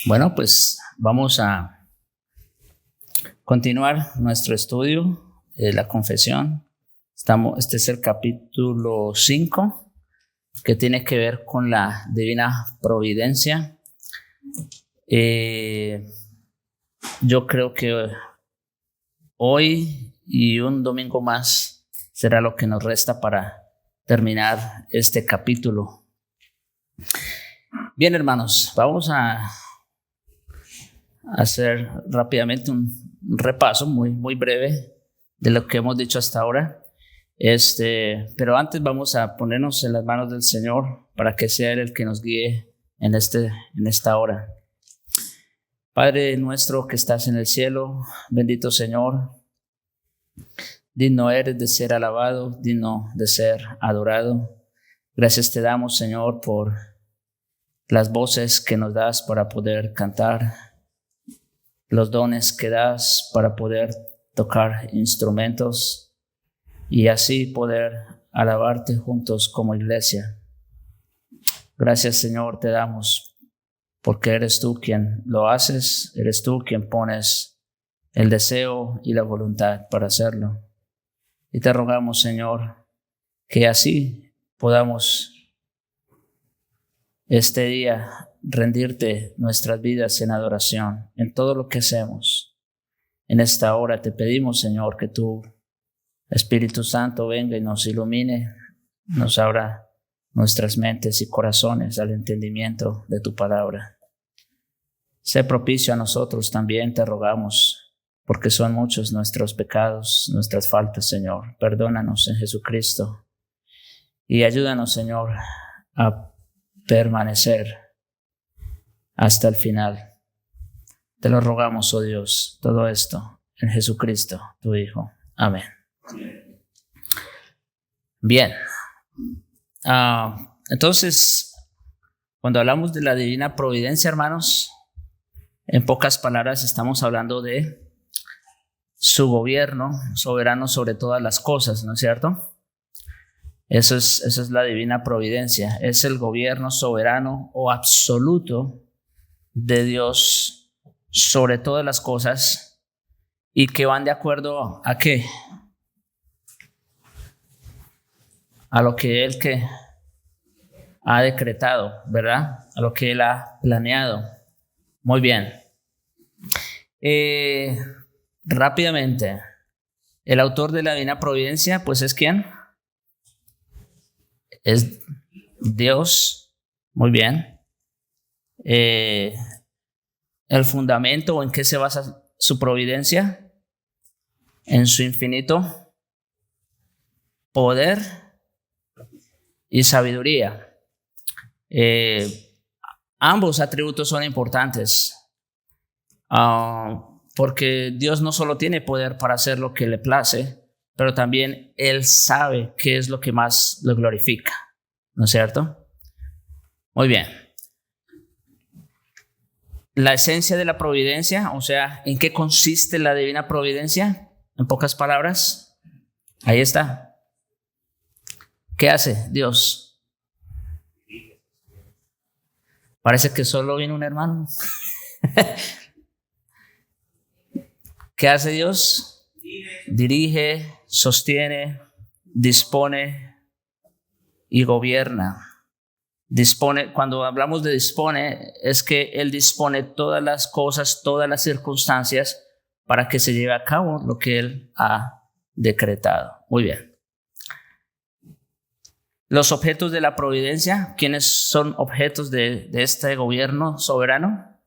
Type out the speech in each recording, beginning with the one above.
Bueno, pues vamos a continuar nuestro estudio de la confesión. Este es el capítulo 5, que tiene que ver con la divina providencia. Yo creo que hoy y un domingo más será lo que nos resta para terminar este capítulo. Bien, hermanos, vamos a hacer rápidamente un repaso muy breve de lo que hemos dicho hasta ahora. Pero antes vamos a ponernos en las manos del Señor para que sea Él el que nos guíe en esta hora. Padre nuestro que estás en el cielo, bendito Señor, digno eres de ser alabado, digno de ser adorado. Gracias te damos, Señor, por las voces que nos das para poder cantar, los dones que das para poder tocar instrumentos y así poder alabarte juntos como iglesia. Gracias, Señor, te damos porque eres tú quien lo haces, eres tú quien pones el deseo y la voluntad para hacerlo. Y te rogamos, Señor, que así podamos este día rendirte nuestras vidas en adoración, en todo lo que hacemos. En esta hora te pedimos, Señor, que tu Espíritu Santo venga y nos ilumine, nos abra nuestras mentes y corazones al entendimiento de tu palabra. Sé propicio a nosotros también, te rogamos, porque son muchos nuestros pecados, nuestras faltas, Señor. Perdónanos en Jesucristo y ayúdanos, Señor, a permanecer hasta el final. Te lo rogamos, oh Dios, todo esto en Jesucristo, tu Hijo. Amén. Bien. Entonces, cuando hablamos de la divina providencia, hermanos, en pocas palabras estamos hablando de su gobierno soberano sobre todas las cosas, ¿no es cierto? Eso es la divina providencia. Es el gobierno soberano o absoluto de Dios sobre todas las cosas y que van de acuerdo ¿a qué? A lo que Él que ha decretado, ¿verdad? A lo que Él ha planeado. Muy bien. Rápidamente, el autor de la divina providencia, pues ¿es quién? Es Dios. Muy bien. El fundamento o en qué se basa su providencia, en su infinito poder y sabiduría. Ambos atributos son importantes porque Dios no solo tiene poder para hacer lo que le place, pero también Él sabe qué es lo que más lo glorifica, ¿no es cierto? Muy bien. La esencia de la providencia, o sea, ¿en qué consiste la divina providencia? En pocas palabras, ahí está. ¿Qué hace Dios? Parece que solo viene un hermano. ¿Qué hace Dios? Dirige, sostiene, dispone y gobierna. Dispone, cuando hablamos de dispone, es que Él dispone todas las cosas, todas las circunstancias para que se lleve a cabo lo que Él ha decretado. Muy bien. Los objetos de la providencia, ¿quiénes son objetos de este gobierno soberano?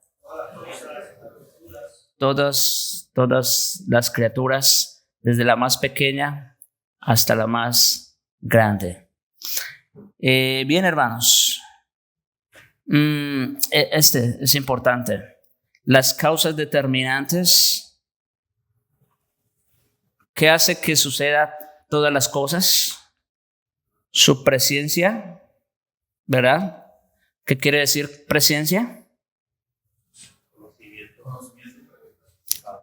Todas las criaturas, desde la más pequeña hasta la más grande. Bien, hermanos, este es importante. Las causas determinantes. ¿Qué hace que suceda todas las cosas? Su presencia, ¿verdad? ¿Qué quiere decir presencia?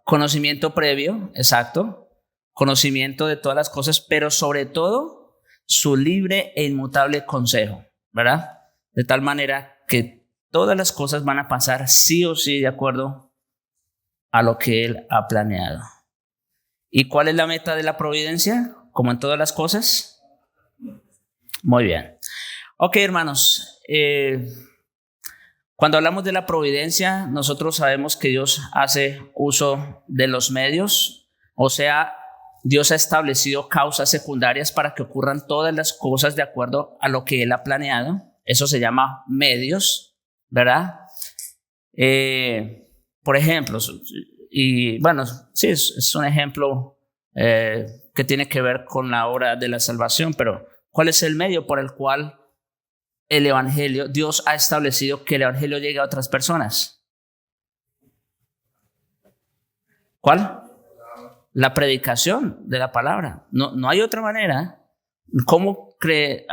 Conocimiento previo, exacto. Conocimiento de todas las cosas, pero sobre todo su libre e inmutable consejo, ¿verdad? De tal manera que todas las cosas van a pasar sí o sí de acuerdo a lo que Él ha planeado. ¿Y cuál es la meta de la providencia? Como en todas las cosas. Muy bien. Ok, hermanos. Cuando hablamos de la providencia, nosotros sabemos que Dios hace uso de los medios, o sea, Dios ha establecido causas secundarias para que ocurran todas las cosas de acuerdo a lo que Él ha planeado. Eso se llama medios, ¿verdad? Por ejemplo, y bueno, sí, es un ejemplo que tiene que ver con la obra de la salvación, pero ¿cuál es el medio por el cual el evangelio, Dios ha establecido que el evangelio llegue a otras personas? ¿Cuál? La predicación de la palabra. No hay otra manera. ¿Cómo cree?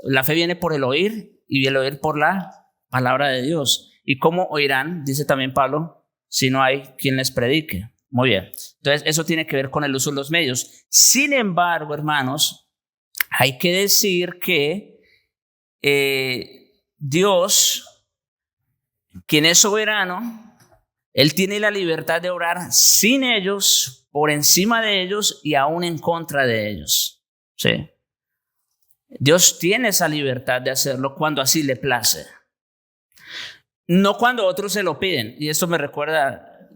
La fe viene por el oír y el oír por la palabra de Dios. ¿Y cómo oirán? Dice también Pablo, si no hay quien les predique. Muy bien. Entonces, eso tiene que ver con el uso de los medios. Sin embargo, hermanos, hay que decir que Dios, quien es soberano, Él tiene la libertad de orar sin ellos, por encima de ellos y aún en contra de ellos. ¿Sí? Dios tiene esa libertad de hacerlo cuando así le place. No cuando otros se lo piden. Y esto me recuerda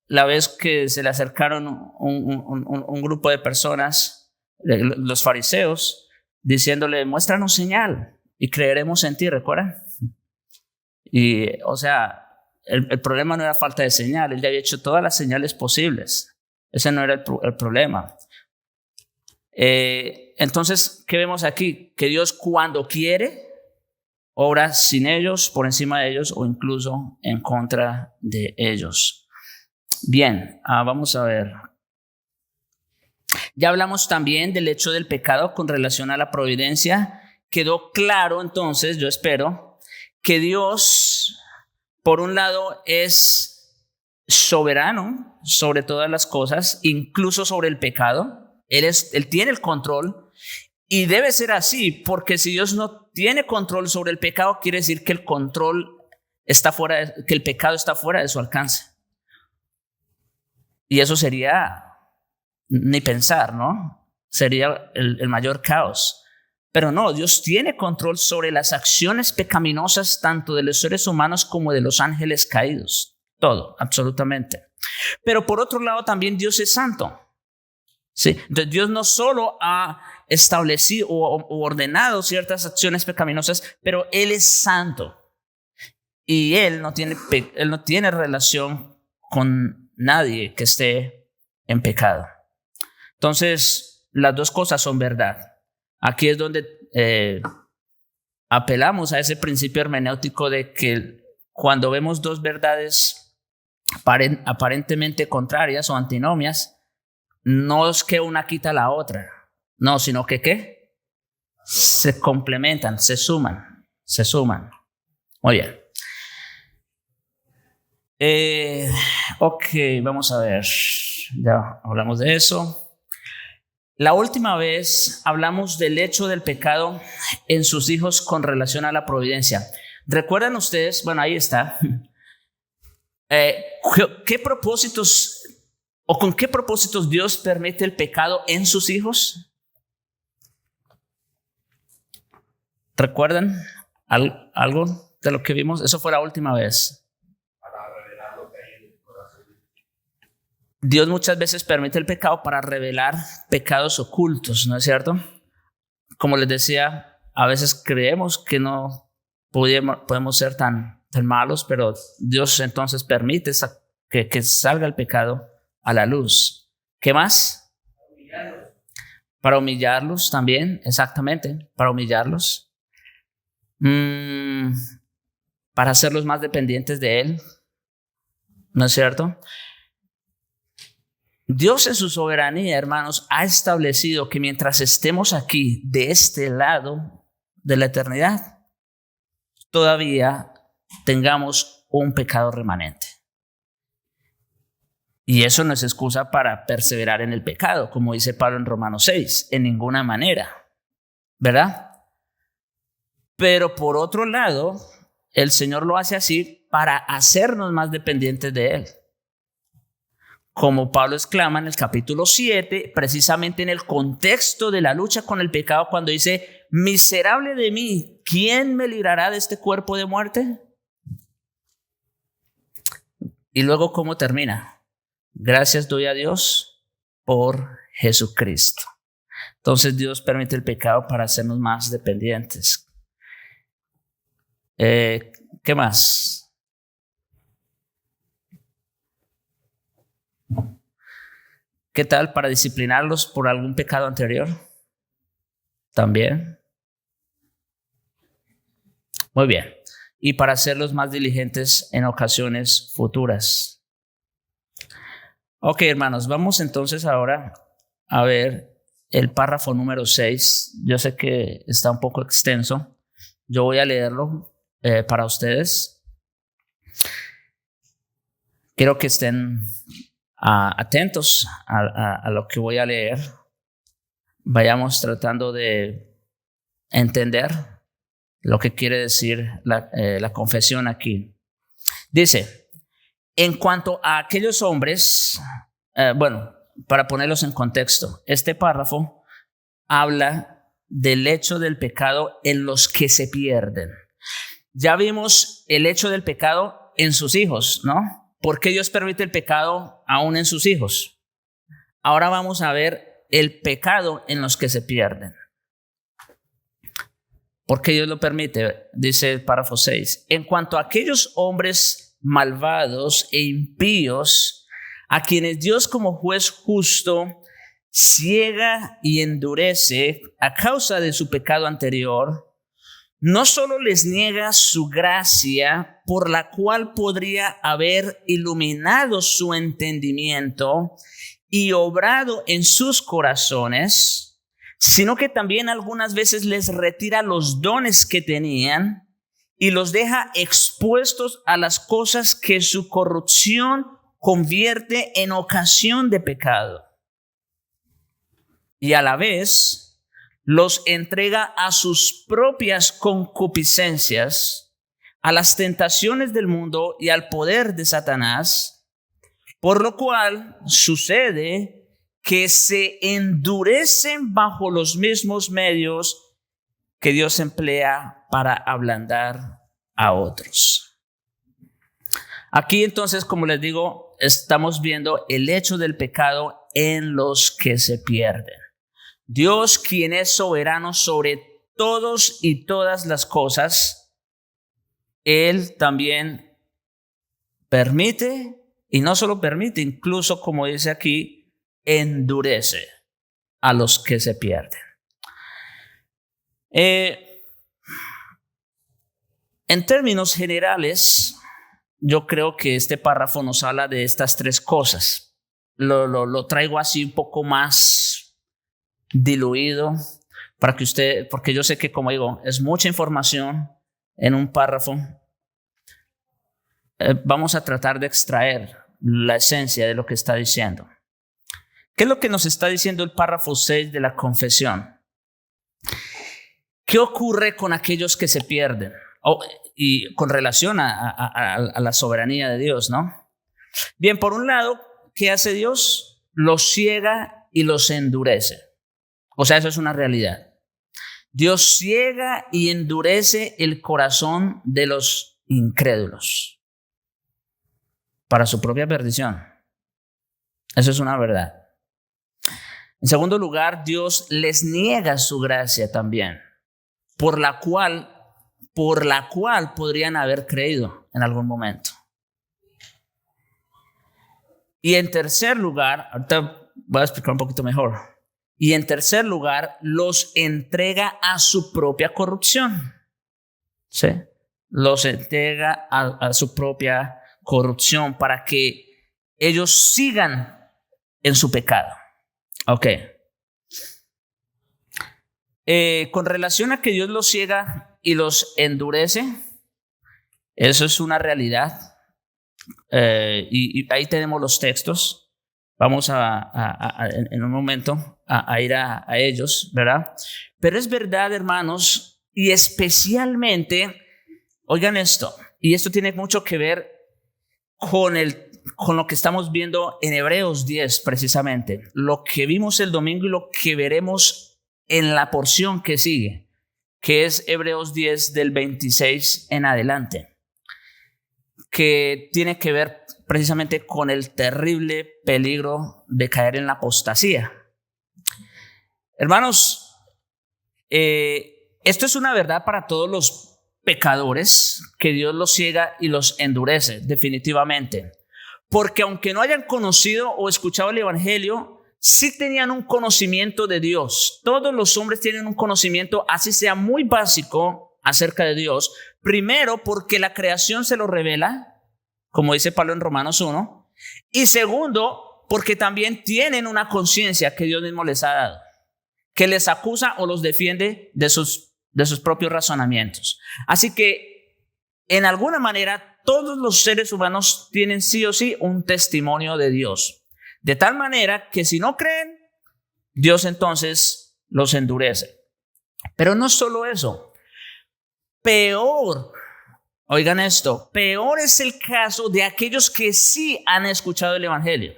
la vez que se le acercaron un grupo de personas, los fariseos, diciéndole, muéstranos señal y creeremos en ti, ¿recuerdan? Y, o sea, el problema no era falta de señal. Él ya había hecho todas las señales posibles. Ese no era el problema. Entonces, ¿qué vemos aquí? Que Dios cuando quiere, obra sin ellos, por encima de ellos o incluso en contra de ellos. Bien, vamos a ver. Ya hablamos también del hecho del pecado con relación a la providencia. Quedó claro entonces, yo espero, que Dios, por un lado, es soberano sobre todas las cosas, incluso sobre el pecado. Él tiene el control y debe ser así, porque si Dios no tiene control sobre el pecado, quiere decir que el control está fuera, que el pecado está fuera de su alcance. Y eso sería ni pensar, ¿no? Sería el mayor caos. Pero no, Dios tiene control sobre las acciones pecaminosas tanto de los seres humanos como de los ángeles caídos. Todo, absolutamente. Pero por otro lado también Dios es santo. ¿Sí? Entonces Dios no solo ha establecido o ordenado ciertas acciones pecaminosas, pero Él es santo. Y Él no tiene relación con nadie que esté en pecado. Entonces, las dos cosas son verdad. Aquí es donde apelamos a ese principio hermenéutico de que cuando vemos dos verdades aparentemente contrarias o antinomias, no es que una quita la otra, no, sino que ¿qué? Se complementan, se suman. Muy bien. Ok, vamos a ver. Ya hablamos de eso. La última vez hablamos del hecho del pecado en sus hijos con relación a la providencia. ¿Recuerdan ustedes? Bueno, ahí está. ¿Qué propósitos o con qué propósitos Dios permite el pecado en sus hijos? ¿Recuerdan algo de lo que vimos? Eso fue la última vez. Dios muchas veces permite el pecado para revelar pecados ocultos, ¿no es cierto? Como les decía, a veces creemos que no podemos ser tan malos, pero Dios entonces permite que salga el pecado a la luz. ¿Qué más? Para humillarlos también, exactamente, para humillarlos. Para hacerlos más dependientes de Él, ¿no es cierto? Dios en su soberanía, hermanos, ha establecido que mientras estemos aquí de este lado de la eternidad, todavía tengamos un pecado remanente. Y eso no es excusa para perseverar en el pecado, como dice Pablo en Romanos 6, en ninguna manera, ¿verdad? Pero por otro lado, el Señor lo hace así para hacernos más dependientes de Él. Como Pablo exclama en el capítulo 7, precisamente en el contexto de la lucha con el pecado, cuando dice: miserable de mí, ¿quién me librará de este cuerpo de muerte? Y luego, ¿cómo termina? Gracias doy a Dios por Jesucristo. Entonces Dios permite el pecado para hacernos más dependientes. ¿Qué más? ¿Qué tal para disciplinarlos por algún pecado anterior? También. Muy bien. Y para hacerlos más diligentes en ocasiones futuras. Ok, hermanos, vamos entonces ahora a ver el párrafo número 6. Yo sé que está un poco extenso. Yo voy a leerlo para ustedes. Quiero que estén atentos a lo que voy a leer. Vayamos tratando de entender lo que quiere decir la confesión aquí. Dice: en cuanto a aquellos hombres, para ponerlos en contexto, este párrafo habla del hecho del pecado en los que se pierden. Ya vimos el hecho del pecado en sus hijos, ¿no? ¿Por qué Dios permite el pecado aún en sus hijos? Ahora vamos a ver el pecado en los que se pierden. ¿Por qué Dios lo permite? Dice el párrafo 6. En cuanto a aquellos hombres malvados e impíos, a quienes Dios como juez justo ciega y endurece a causa de su pecado anterior, no solo les niega su gracia, por la cual podría haber iluminado su entendimiento y obrado en sus corazones, sino que también algunas veces les retira los dones que tenían y los deja expuestos a las cosas que su corrupción convierte en ocasión de pecado. Y a la vez los entrega a sus propias concupiscencias, a las tentaciones del mundo y al poder de Satanás, por lo cual sucede que se endurecen bajo los mismos medios que Dios emplea para ablandar a otros. Aquí entonces, como les digo, estamos viendo el hecho del pecado en los que se pierden. Dios, quien es soberano sobre todos y todas las cosas, Él también permite, y no solo permite, incluso como dice aquí, endurece a los que se pierden. En términos generales, yo creo que este párrafo nos habla de estas tres cosas. Lo traigo así un poco más diluido para que porque yo sé que, como digo, es mucha información en un párrafo. Vamos a tratar de extraer la esencia de lo que está diciendo. ¿Qué es lo que nos está diciendo el párrafo 6 de la confesión? ¿Qué ocurre con aquellos que se pierden? Y con relación a la soberanía de Dios, ¿no? Bien, por un lado, ¿qué hace Dios? Los ciega y los endurece. O sea, eso es una realidad. Dios ciega y endurece el corazón de los incrédulos para su propia perdición. Eso es una verdad. En segundo lugar, Dios les niega su gracia también, por la cual podrían haber creído en algún momento. Y en tercer lugar, ahorita voy a explicar un poquito mejor. Y en tercer lugar, los entrega a su propia corrupción. ¿Sí? Los entrega a su propia corrupción para que ellos sigan en su pecado. Ok. Con relación a que Dios los ciega y los endurece, eso es una realidad. Y ahí tenemos los textos. Vamos en un momento a ir a ellos, ¿verdad? Pero es verdad, hermanos, y especialmente, oigan esto, y esto tiene mucho que ver con lo que estamos viendo en Hebreos 10 precisamente, lo que vimos el domingo y lo que veremos en la porción que sigue, que es Hebreos 10 del 26 en adelante, que tiene que ver precisamente con el terrible peligro de caer en la apostasía. Hermanos, esto es una verdad para todos los pecadores, que Dios los ciega y los endurece definitivamente. Porque aunque no hayan conocido o escuchado el evangelio, sí tenían un conocimiento de Dios. Todos los hombres tienen un conocimiento, así sea muy básico, acerca de Dios. Primero, porque la creación se lo revela, como dice Pablo en Romanos 1. Y segundo, porque también tienen una conciencia que Dios mismo les ha dado, que les acusa o los defiende de sus propios razonamientos. Así que, en alguna manera, todos los seres humanos tienen sí o sí un testimonio de Dios. De tal manera que si no creen, Dios entonces los endurece. Pero no solo eso. Peor, oigan esto, peor es el caso de aquellos que sí han escuchado el evangelio.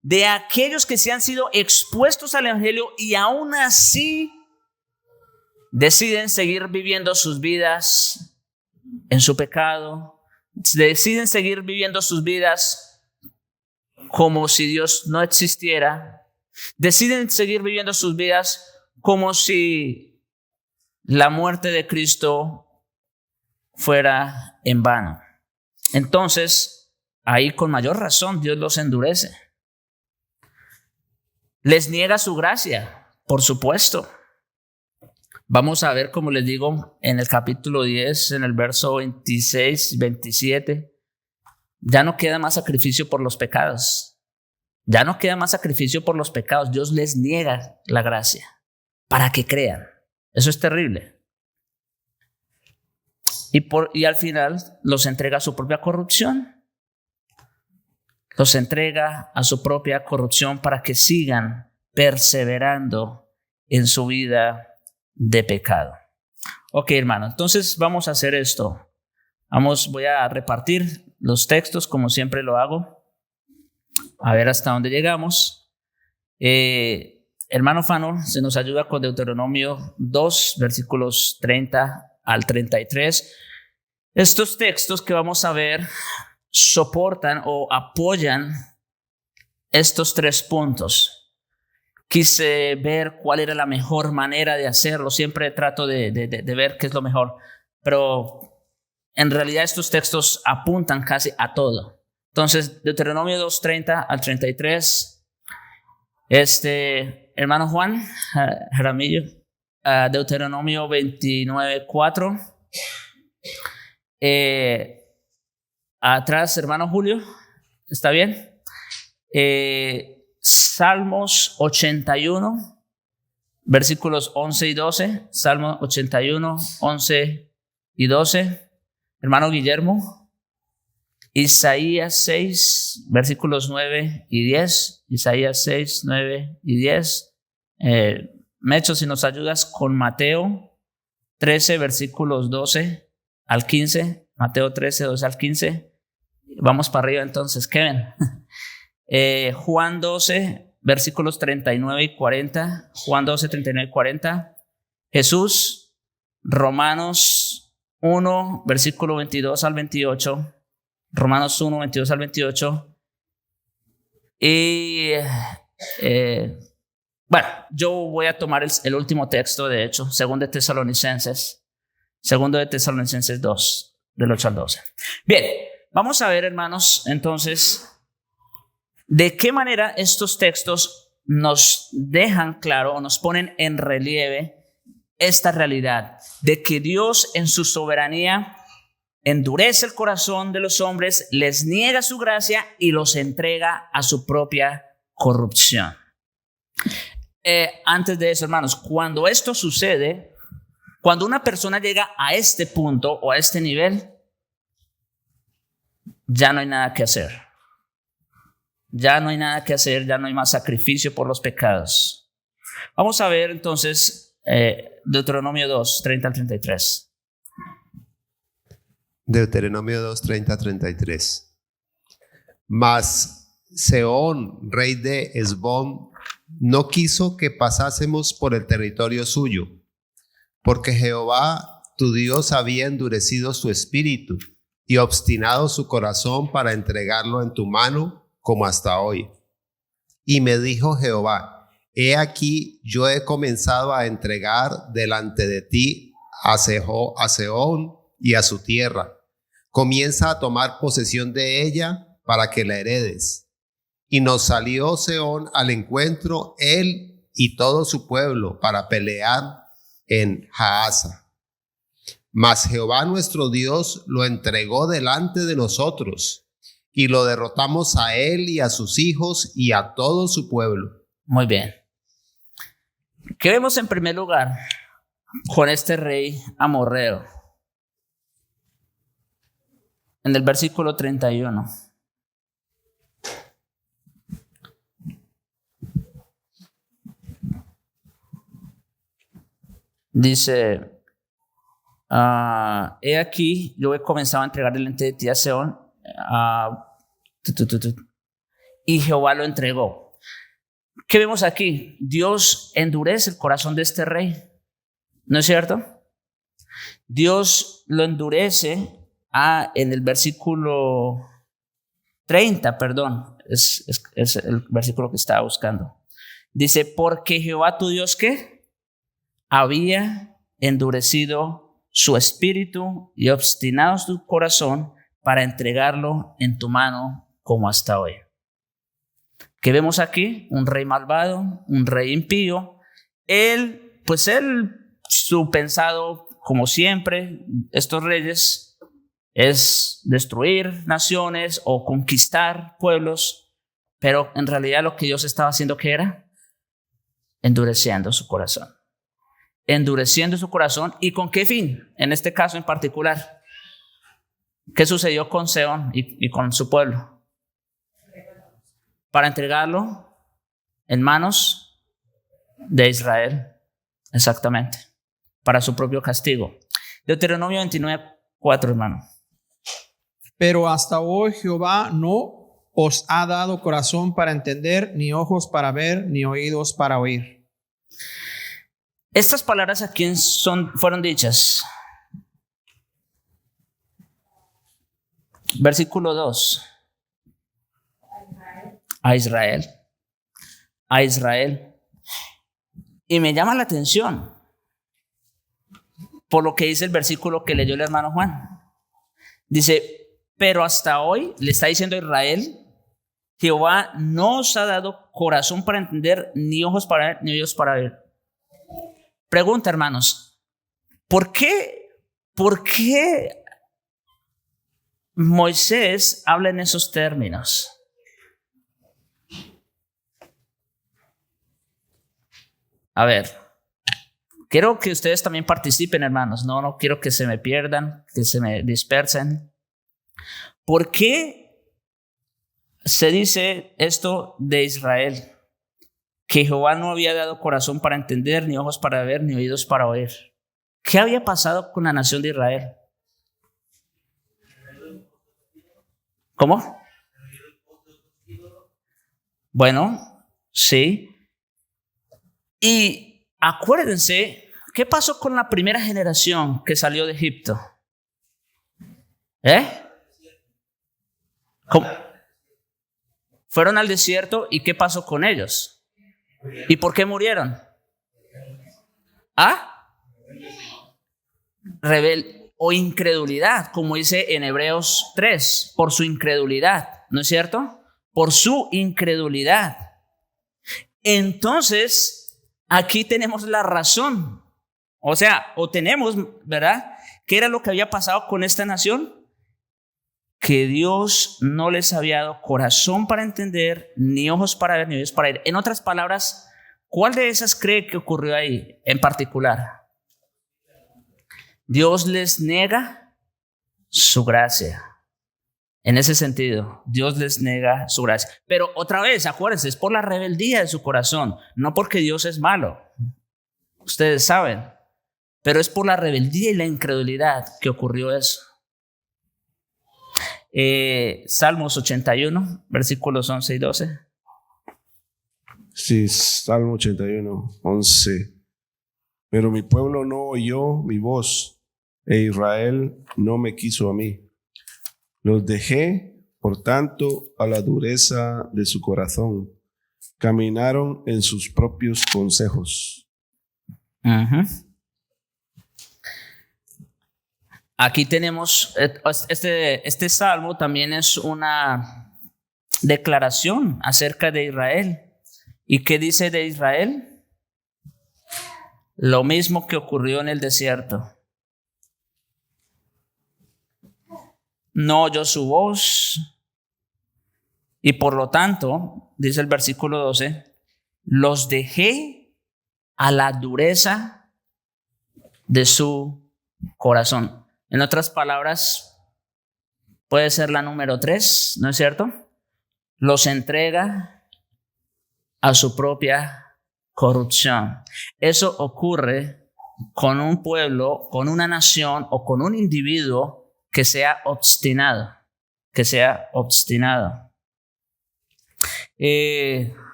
De aquellos que sí han sido expuestos al evangelio y aún así deciden seguir viviendo sus vidas en su pecado, deciden seguir viviendo sus vidas como si Dios no existiera, deciden seguir viviendo sus vidas como si la muerte de Cristo fuera en vano. Entonces, ahí con mayor razón Dios los endurece. Les niega su gracia, por supuesto. Vamos a ver, como les digo, en el capítulo 10, en el verso 26, 27, ya no queda más sacrificio por los pecados. Ya no queda más sacrificio por los pecados. Dios les niega la gracia para que crean. Eso es terrible. Y al final los entrega a su propia corrupción. Los entrega a su propia corrupción para que sigan perseverando en su vida de pecado. Ok, hermano, entonces vamos a hacer esto. Voy a repartir los textos como siempre lo hago. A ver hasta dónde llegamos. Hermano Fano, se nos ayuda con Deuteronomio 2, versículos 30 al 33. Estos textos que vamos a ver soportan o apoyan estos 3 puntos. Quise ver cuál era la mejor manera de hacerlo. Siempre trato de ver qué es lo mejor. Pero en realidad estos textos apuntan casi a todo. Entonces, Deuteronomio 2, 30 al 33. Hermano Juan Jaramillo, Deuteronomio 29, 4. Atrás, hermano Julio, ¿está bien? Salmos 81, versículos 11 y 12. Salmo 81, 11 y 12. Hermano Guillermo, Isaías 6, versículos 9 y 10. Isaías 6, 9 y 10. Mecho, si nos ayudas con Mateo 13, versículos 12 al 15. Mateo 13, 12 al 15. Vamos para arriba entonces, Kevin. Juan 12, versículos 39 y 40. Juan 12, 39 y 40. Jesús, Romanos 1, versículo 22 al 28. Romanos 1, 22 al 28. Y bueno, yo voy a tomar el último texto, de hecho, segundo de Tesalonicenses 2, del 8 al 12. Bien, vamos a ver, hermanos, entonces, de qué manera estos textos nos dejan claro o nos ponen en relieve esta realidad de que Dios en su soberanía endurece el corazón de los hombres, les niega su gracia y los entrega a su propia corrupción. Antes de eso, hermanos, cuando esto sucede, cuando una persona llega a este punto o a este nivel, ya no hay nada que hacer. Ya no hay nada que hacer, ya no hay más sacrificio por los pecados. Vamos a ver entonces Deuteronomio 2, 30 al 33. Deuteronomio 2, 30-33. Mas Sehón, rey de Hesbón, no quiso que pasásemos por el territorio suyo, porque Jehová tu Dios había endurecido su espíritu y obstinado su corazón para entregarlo en tu mano como hasta hoy. Y me dijo Jehová: he aquí, yo he comenzado a entregar delante de ti a Sehón y a su tierra. Comienza a tomar posesión de ella para que la heredes. Y nos salió Sehón al encuentro, él y todo su pueblo, para pelear en Jahaza. Mas Jehová nuestro Dios lo entregó delante de nosotros, y lo derrotamos a él y a sus hijos y a todo su pueblo. Muy bien. ¿Qué vemos en primer lugar con este rey amorreo? En el versículo 31. Dice, he aquí, yo he comenzado a entregar delante de ti a Sehón, y Jehová lo entregó. ¿Qué vemos aquí? Dios endurece el corazón de este rey, ¿no es cierto? Dios lo endurece en el versículo 30, perdón, es el versículo que estaba buscando. Dice, porque Jehová tu Dios, ¿qué? Había endurecido su espíritu y obstinado su corazón para entregarlo en tu mano como hasta hoy. ¿Qué vemos aquí? Un rey malvado, un rey impío. Él, su pensado, como siempre, estos reyes, es destruir naciones o conquistar pueblos, pero en realidad lo que Dios estaba haciendo, ¿qué era? Endureciendo su corazón. Endureciendo su corazón. ¿Y con qué fin? En este caso en particular, ¿qué sucedió con Sehón y con su pueblo? Para entregarlo en manos de Israel, exactamente, para su propio castigo. Deuteronomio 29, 4, hermano. Pero hasta hoy Jehová no os ha dado corazón para entender, ni ojos para ver, ni oídos para oír. Estas palabras ¿a quién fueron dichas? Versículo 2. A Israel. A Israel. Y me llama la atención por lo que dice el versículo que leyó el hermano Juan. Dice, pero hasta hoy, le está diciendo a Israel, Jehová no os ha dado corazón para entender, ni ojos para ver, ni oídos para ver. Pregunta, hermanos, ¿por qué Moisés habla en esos términos? A ver, quiero que ustedes también participen, hermanos. No quiero que se me pierdan, que se me dispersen. ¿Por qué se dice esto de Israel? Que Jehová no había dado corazón para entender, ni ojos para ver, ni oídos para oír. ¿Qué había pasado con la nación de Israel? ¿Cómo? Bueno, sí. Y acuérdense, ¿qué pasó con la primera generación que salió de Egipto? ¿Cómo? Fueron al desierto y ¿qué pasó con ellos? ¿Y por qué murieron? Rebel o incredulidad, como dice en Hebreos 3, por su incredulidad, ¿no es cierto? Por su incredulidad. Entonces, aquí tenemos la razón. O tenemos, ¿verdad? ¿Qué era lo que había pasado con esta nación? Que Dios no les había dado corazón para entender, ni ojos para ver, ni oídos para oír. En otras palabras, ¿cuál de esas cree que ocurrió ahí en particular? Dios les niega su gracia. En ese sentido, Dios les niega su gracia. Pero otra vez, acuérdense, es por la rebeldía de su corazón, no porque Dios es malo. Ustedes saben, pero es por la rebeldía y la incredulidad que ocurrió eso. Salmos 81, versículos 11 y 12. Sí, Salmo 81, 11. Pero mi pueblo no oyó mi voz, e Israel no me quiso a mí. Los dejé, por tanto, a la dureza de su corazón. Caminaron en sus propios consejos. Aquí tenemos, este salmo también es una declaración acerca de Israel. ¿Y qué dice de Israel? Lo mismo que ocurrió en el desierto. No oyó su voz y por lo tanto, dice el versículo 12, los dejé a la dureza de su corazón. En otras palabras, puede ser la número 3, ¿no es cierto? Los entrega a su propia corrupción. Eso ocurre con un pueblo, con una nación o con un individuo que sea obstinado,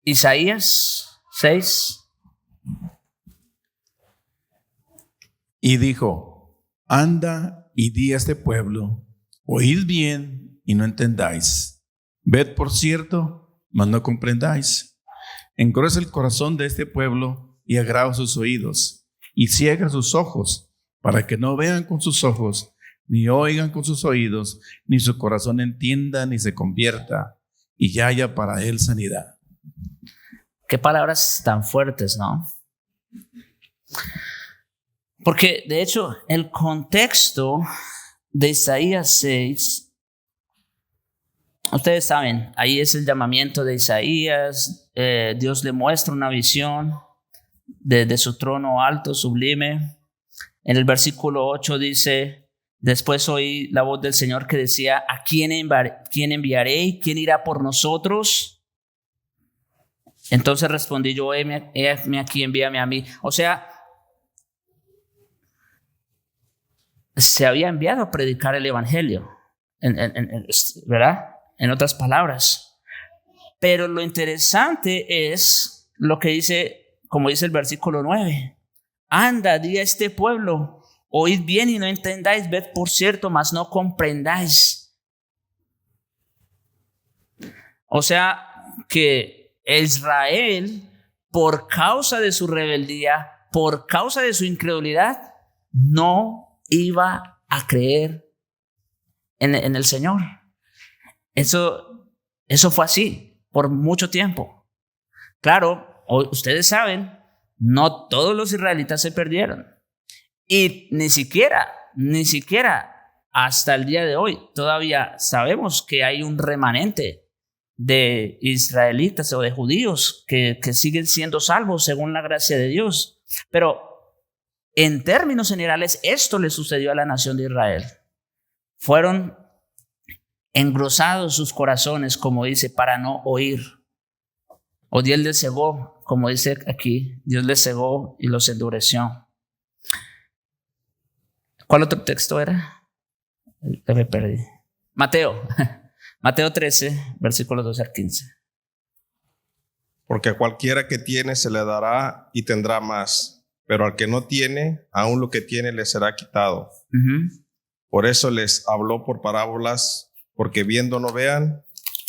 Isaías 6. Y dijo: anda y di a este pueblo, oíd bien y no entendáis. Ved por cierto, mas no comprendáis. Engruesa el corazón de este pueblo y agrava sus oídos, y ciega sus ojos, para que no vean con sus ojos, ni oigan con sus oídos, ni su corazón entienda, ni se convierta, y ya haya para él sanidad. Qué palabras tan fuertes, ¿no? Porque de hecho el contexto de Isaías 6, ustedes saben, ahí es el llamamiento de Isaías. Dios le muestra una visión de su trono alto, sublime. En el versículo 8 dice: después oí la voz del Señor que decía: ¿a quién enviaré y quién irá por nosotros? Entonces respondí yo: heme aquí, envíame a mí. O sea, se había enviado a predicar el evangelio, ¿verdad? En otras palabras. Pero lo interesante es lo que dice, como dice el versículo 9: anda, di a este pueblo, oíd bien y no entendáis, ved por cierto, mas no comprendáis. O sea que Israel, por causa de su rebeldía, por causa de su incredulidad, no iba a creer en el Señor. Eso fue así por mucho tiempo. Claro, ustedes saben, no todos los israelitas se perdieron. Y ni siquiera hasta el día de hoy todavía sabemos que hay un remanente de israelitas o de judíos que siguen siendo salvos según la gracia de Dios. Pero en términos generales, esto le sucedió a la nación de Israel. Fueron engrosados sus corazones, como dice, para no oír. O Dios les cegó, como dice aquí, Dios les cegó y los endureció. ¿Cuál otro texto era? Me perdí. Mateo 13, versículos 12 al 15. Porque a cualquiera que tiene se le dará y tendrá más, pero al que no tiene, aún lo que tiene le será quitado. Por eso les habló por parábolas, porque viendo no vean,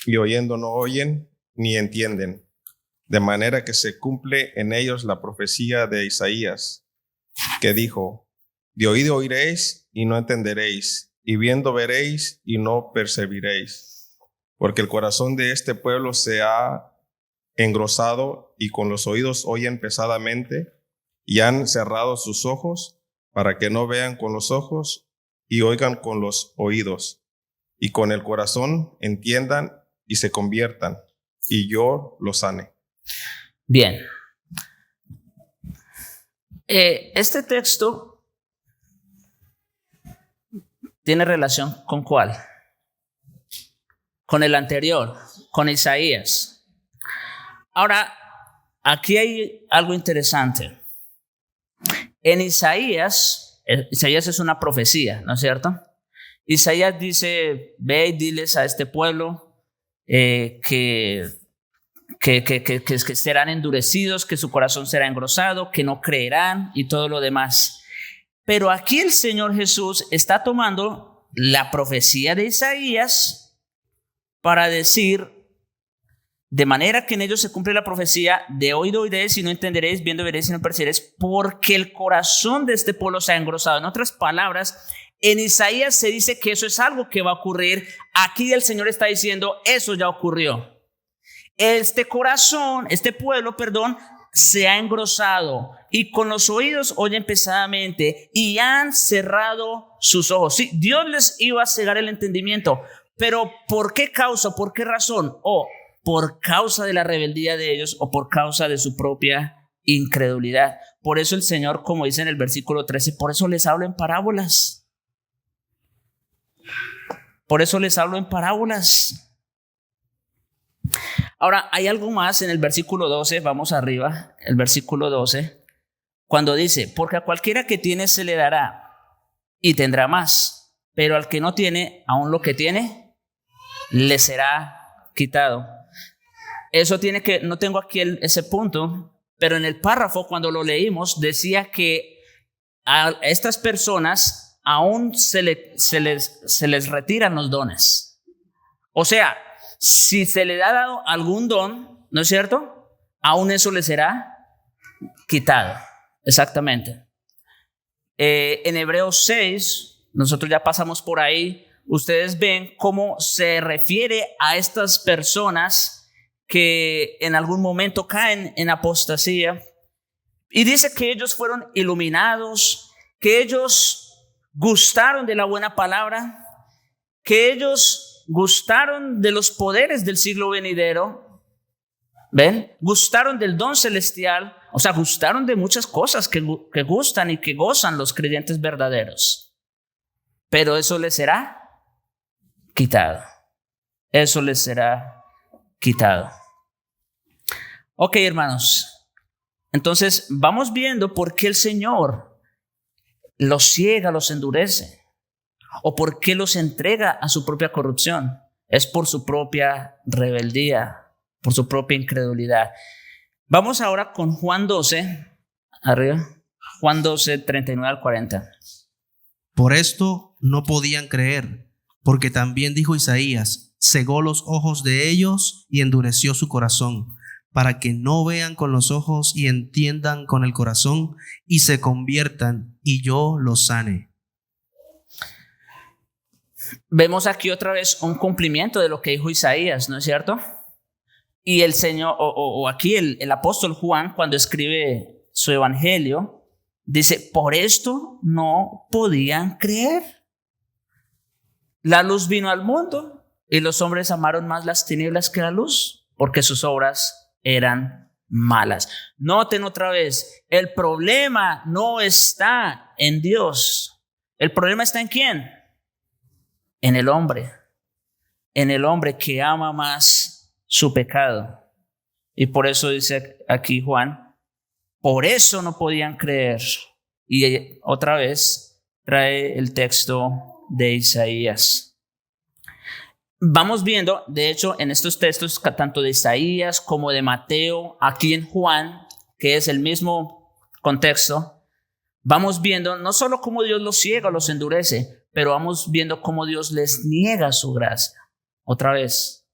y oyendo no oyen, ni entienden. De manera que se cumple en ellos la profecía de Isaías, que dijo: de oído oiréis y no entenderéis, y viendo veréis y no percibiréis. Porque el corazón de este pueblo se ha engrosado, y con los oídos oyen pesadamente, y han cerrado sus ojos, para que no vean con los ojos y oigan con los oídos, y con el corazón entiendan y se conviertan, y yo los sane. Bien. Este texto tiene relación ¿con cuál? Con el anterior, con Isaías. Ahora, aquí hay algo interesante. En Isaías es una profecía, ¿no es cierto? Isaías dice, ve y diles a este pueblo que serán endurecidos, que su corazón será engrosado, que no creerán y todo lo demás. Pero aquí el Señor Jesús está tomando la profecía de Isaías para decir, de manera que en ellos se cumple la profecía, de oído oiréis y no entenderéis, viendo veréis y no percibiréis, porque el corazón de este pueblo se ha engrosado. En otras palabras, en Isaías se dice que eso es algo que va a ocurrir. Aquí el Señor está diciendo, eso ya ocurrió. Este pueblo, se ha engrosado y con los oídos oyen pesadamente y han cerrado sus ojos. Sí, Dios les iba a cegar el entendimiento, pero ¿por qué causa? ¿Por qué razón? Por causa de la rebeldía de ellos o por causa de su propia incredulidad. Por eso el Señor, como dice en el versículo 13, por eso les hablo en parábolas. Por eso les hablo en parábolas. Ahora, hay algo más en el versículo 12, vamos arriba, el versículo 12, cuando dice, porque a cualquiera que tiene se le dará y tendrá más, pero al que no tiene, aún lo que tiene, le será quitado. Eso no tengo aquí ese punto, pero en el párrafo cuando lo leímos decía que a estas personas aún se les retiran los dones. O sea, si se le ha dado algún don, ¿no es cierto? Aún eso le será quitado. Exactamente. En Hebreos 6, nosotros ya pasamos por ahí, ustedes ven cómo se refiere a estas personas que en algún momento caen en apostasía. Y dice que ellos fueron iluminados, que ellos gustaron de la buena palabra, que ellos gustaron de los poderes del siglo venidero, ¿ven? Gustaron del don celestial, o sea, gustaron de muchas cosas que gustan y que gozan los creyentes verdaderos. Pero eso les será quitado. Eso les será quitado. Ok, hermanos. Entonces, vamos viendo por qué el Señor los ciega, los endurece. ¿O por qué los entrega a su propia corrupción? Es por su propia rebeldía, por su propia incredulidad. Vamos ahora con Juan 12, arriba, Juan 12, 39 al 40. Por esto no podían creer, porque también dijo Isaías, cegó los ojos de ellos y endureció su corazón, para que no vean con los ojos y entiendan con el corazón y se conviertan y yo los sane. Vemos aquí otra vez un cumplimiento de lo que dijo Isaías, ¿no es cierto? Y el Señor, aquí el apóstol Juan, cuando escribe su evangelio, dice, por esto no podían creer. La luz vino al mundo y los hombres amaron más las tinieblas que la luz, porque sus obras eran malas. Noten otra vez, el problema no está en Dios. ¿El problema está en quién? En el hombre que ama más su pecado. Y por eso dice aquí Juan, por eso no podían creer. Y otra vez trae el texto de Isaías. Vamos viendo, de hecho, en estos textos, tanto de Isaías como de Mateo, aquí en Juan, que es el mismo contexto, vamos viendo no solo cómo Dios los ciega, los endurece, pero vamos viendo cómo Dios les niega su gracia. Otra vez.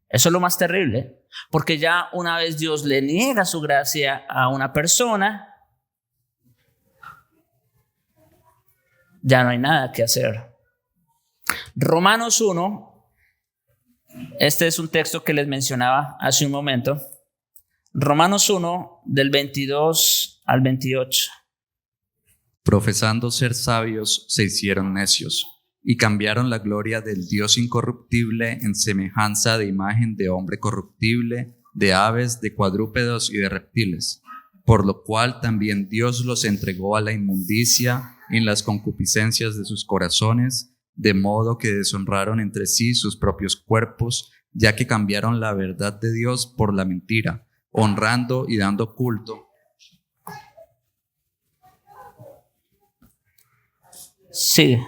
Eso es lo más terrible. Porque ya una vez Dios le niega su gracia a una persona, ya no hay nada que hacer. Romanos 1. Este es un texto que les mencionaba hace un momento. Romanos 1, del 22 al 28. Profesando ser sabios, se hicieron necios, y cambiaron la gloria del Dios incorruptible en semejanza de imagen de hombre corruptible, de aves, de cuadrúpedos y de reptiles, por lo cual también Dios los entregó a la inmundicia en las concupiscencias de sus corazones, de modo que deshonraron entre sí sus propios cuerpos, ya que cambiaron la verdad de Dios por la mentira, honrando y dando culto. Sí.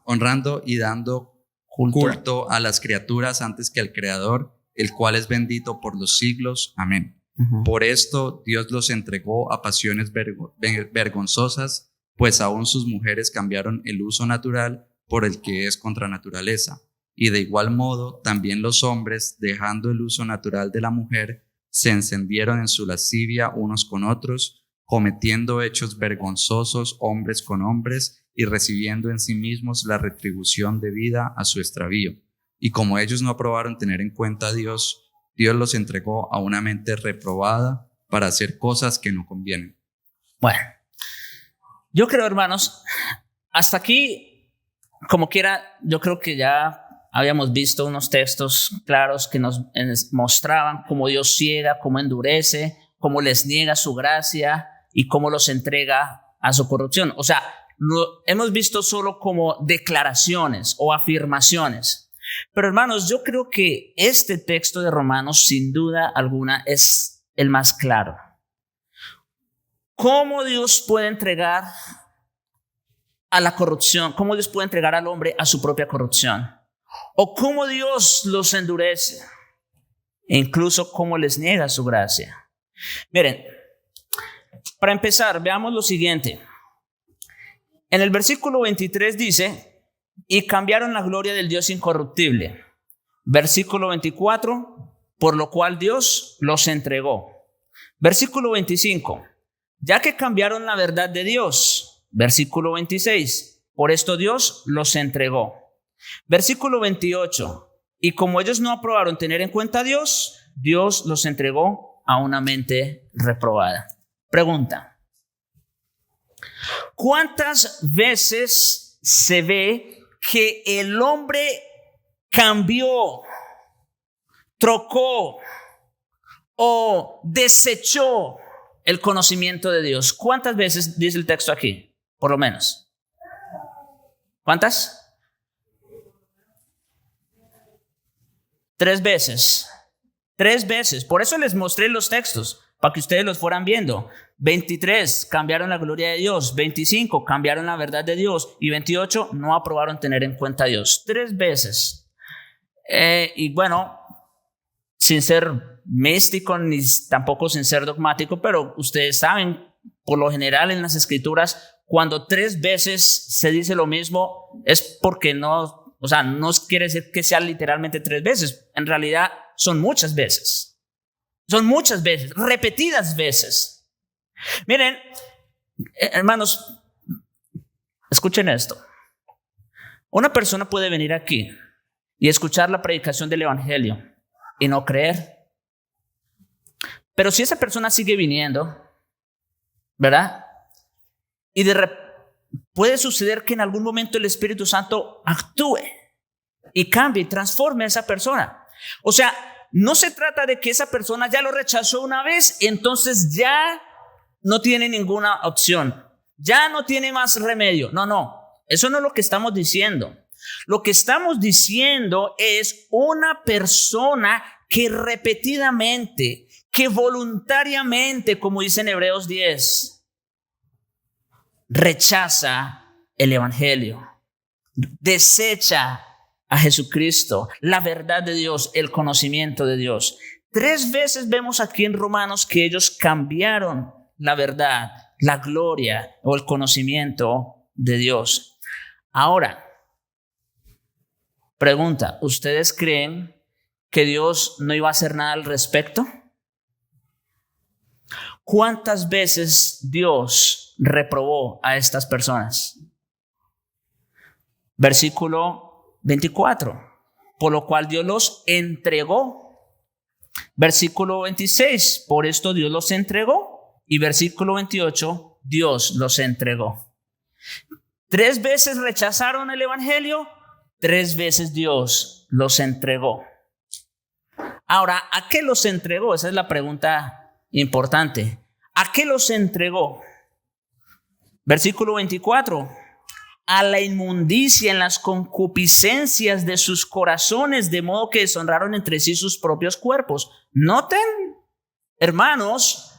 honrando y dando culto a las criaturas antes que al Creador, el cual es bendito por los siglos. Amén. Por esto Dios los entregó a pasiones vergonzosas, pues aún sus mujeres cambiaron el uso natural por el que es contra naturaleza. Y de igual modo, también los hombres, dejando el uso natural de la mujer, se encendieron en su lascivia unos con otros, cometiendo hechos vergonzosos hombres con hombres y recibiendo en sí mismos la retribución debida a su extravío. Y como ellos no aprobaron tener en cuenta a Dios, Dios los entregó a una mente reprobada para hacer cosas que no convienen. Bueno, yo creo, hermanos, hasta aquí, como quiera, yo creo que ya habíamos visto unos textos claros que nos mostraban cómo Dios ciega, cómo endurece, cómo les niega su gracia y cómo los entrega a su corrupción. O sea, lo hemos visto solo como declaraciones o afirmaciones. Pero hermanos, yo creo que este texto de Romanos, sin duda alguna, es el más claro. ¿Cómo Dios puede entregar a la corrupción? ¿Cómo Dios puede entregar al hombre a su propia corrupción? ¿O cómo Dios los endurece? E incluso cómo les niega su gracia. Miren, para empezar, veamos lo siguiente. En el versículo 23 dice: y cambiaron la gloria del Dios incorruptible. Versículo 24, por lo cual Dios los entregó. Versículo 25, ya que cambiaron la verdad de Dios. Versículo 26, por esto Dios los entregó. Versículo 28, y como ellos no aprobaron tener en cuenta a Dios, Dios los entregó a una mente reprobada. Pregunta: ¿cuántas veces se ve que el hombre cambió, trocó o desechó el conocimiento de Dios? ¿Cuántas veces dice el texto aquí? Por lo menos. ¿Cuántas? 3 veces. 3 veces. Por eso les mostré los textos, para que ustedes los fueran viendo. 23, cambiaron la gloria de Dios. 25, cambiaron la verdad de Dios. Y 28, no aprobaron tener en cuenta a Dios. 3 veces. Y bueno, sin ser místico ni tampoco sin ser dogmático, pero ustedes saben, por lo general en las escrituras, cuando 3 veces se dice lo mismo, es porque no, o sea, no quiere decir que sea literalmente 3 veces. En realidad son muchas veces. Son muchas veces, repetidas veces. Miren, hermanos, escuchen esto. Una persona puede venir aquí y escuchar la predicación del evangelio y no creer. Pero si esa persona sigue viniendo, ¿verdad? Y puede suceder que en algún momento el Espíritu Santo actúe y cambie y transforme a esa persona. O sea, no se trata de que esa persona ya lo rechazó una vez, entonces ya no tiene ninguna opción, ya no tiene más remedio. No, eso no es lo que estamos diciendo. Lo que estamos diciendo es una persona que repetidamente, que voluntariamente, como dice en Hebreos 10, rechaza el evangelio, desecha a Jesucristo, la verdad de Dios, el conocimiento de Dios. 3 veces vemos aquí en Romanos que ellos cambiaron la verdad, la gloria o el conocimiento de Dios. Ahora, pregunta: ¿ustedes creen que Dios no iba a hacer nada al respecto? ¿Cuántas veces Dios reprobó a estas personas? Versículo 24, por lo cual Dios los entregó. Versículo 26, por esto Dios los entregó. Y versículo 28, Dios los entregó. 3 veces rechazaron el evangelio, 3 veces Dios los entregó. Ahora, ¿a qué los entregó? Esa es la pregunta importante. ¿A qué los entregó? Versículo 24. A la inmundicia en las concupiscencias de sus corazones, de modo que deshonraron entre sí sus propios cuerpos. Noten, hermanos,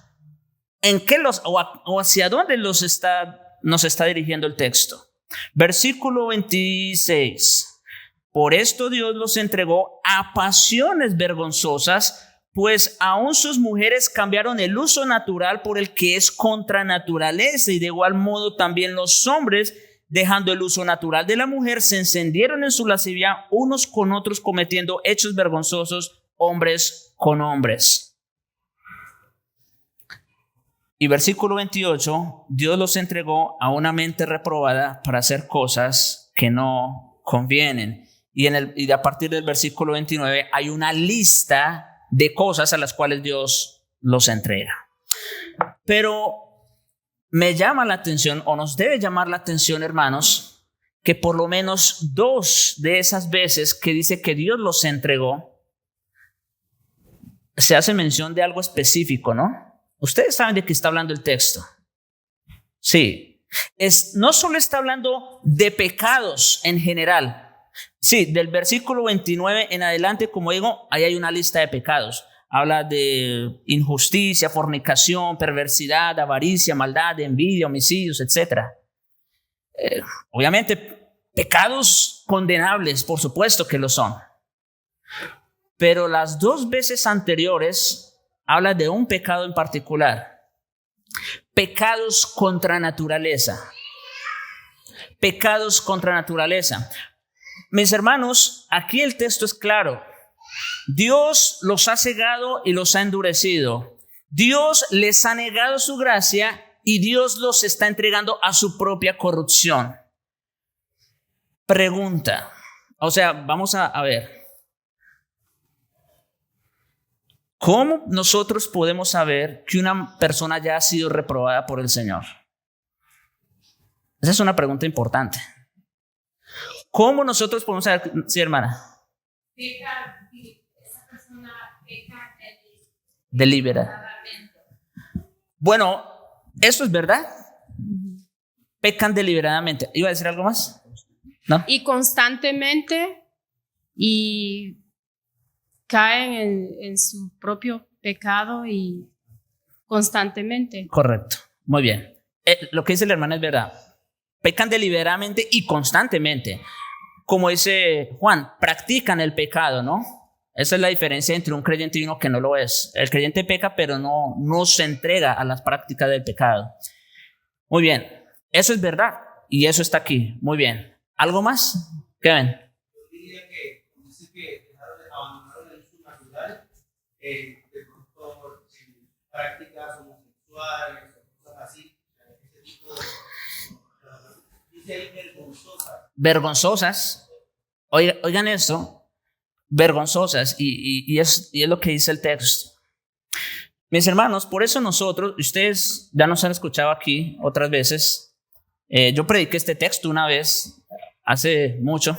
en qué o hacia dónde nos está dirigiendo el texto. Versículo 26. Por esto Dios los entregó a pasiones vergonzosas, pues aún sus mujeres cambiaron el uso natural por el que es contra naturaleza, y de igual modo también los hombres, dejando el uso natural de la mujer, se encendieron en su lascivia unos con otros, cometiendo hechos vergonzosos hombres con hombres. Y versículo 28, Dios los entregó a una mente reprobada para hacer cosas que no convienen. Y a partir del versículo 29 hay una lista de cosas a las cuales Dios los entrega. Pero me llama la atención, o nos debe llamar la atención, hermanos, que por lo menos 2 de esas veces que dice que Dios los entregó, se hace mención de algo específico, ¿no? Ustedes saben de qué está hablando el texto. Sí, no solo está hablando de pecados en general. Sí, del versículo 29 en adelante, como digo, ahí hay una lista de pecados. Habla de injusticia, fornicación, perversidad, avaricia, maldad, envidia, homicidios, etc. Obviamente, pecados condenables, por supuesto que lo son. Pero las 2 veces anteriores habla de un pecado en particular. Pecados contra naturaleza. Pecados contra naturaleza. Mis hermanos, aquí el texto es claro. Dios los ha cegado y los ha endurecido. Dios les ha negado su gracia y Dios los está entregando a su propia corrupción. Pregunta. O sea, vamos a ver. ¿Cómo nosotros podemos saber que una persona ya ha sido reprobada por el Señor? Esa es una pregunta importante. ¿Cómo nosotros podemos saber? Sí, hermana. Esa persona peca deliberadamente. Bueno, eso es verdad. Pecan deliberadamente. ¿Iba a decir algo más? ¿No? Y constantemente, y caen en su propio pecado y constantemente. Correcto, muy bien. Lo que dice la hermana es verdad. Pecan deliberadamente y constantemente. Como dice Juan, practican el pecado, ¿no? Esa es la diferencia entre un creyente y uno que no lo es. El creyente peca, pero no se entrega a las prácticas del pecado. Muy bien, eso es verdad y eso está aquí. Muy bien. ¿Algo más? Kevin. Yo diría que dice que abandonaron el uso natural, de pronto prácticas homosexuales o cosas así, ese tipo de dice ahí vergonzosas. Vergonzosas. Oigan esto, vergonzosas, y es lo que dice el texto. Mis hermanos, por eso nosotros, ustedes ya nos han escuchado aquí otras veces. Yo prediqué este texto una vez, hace mucho,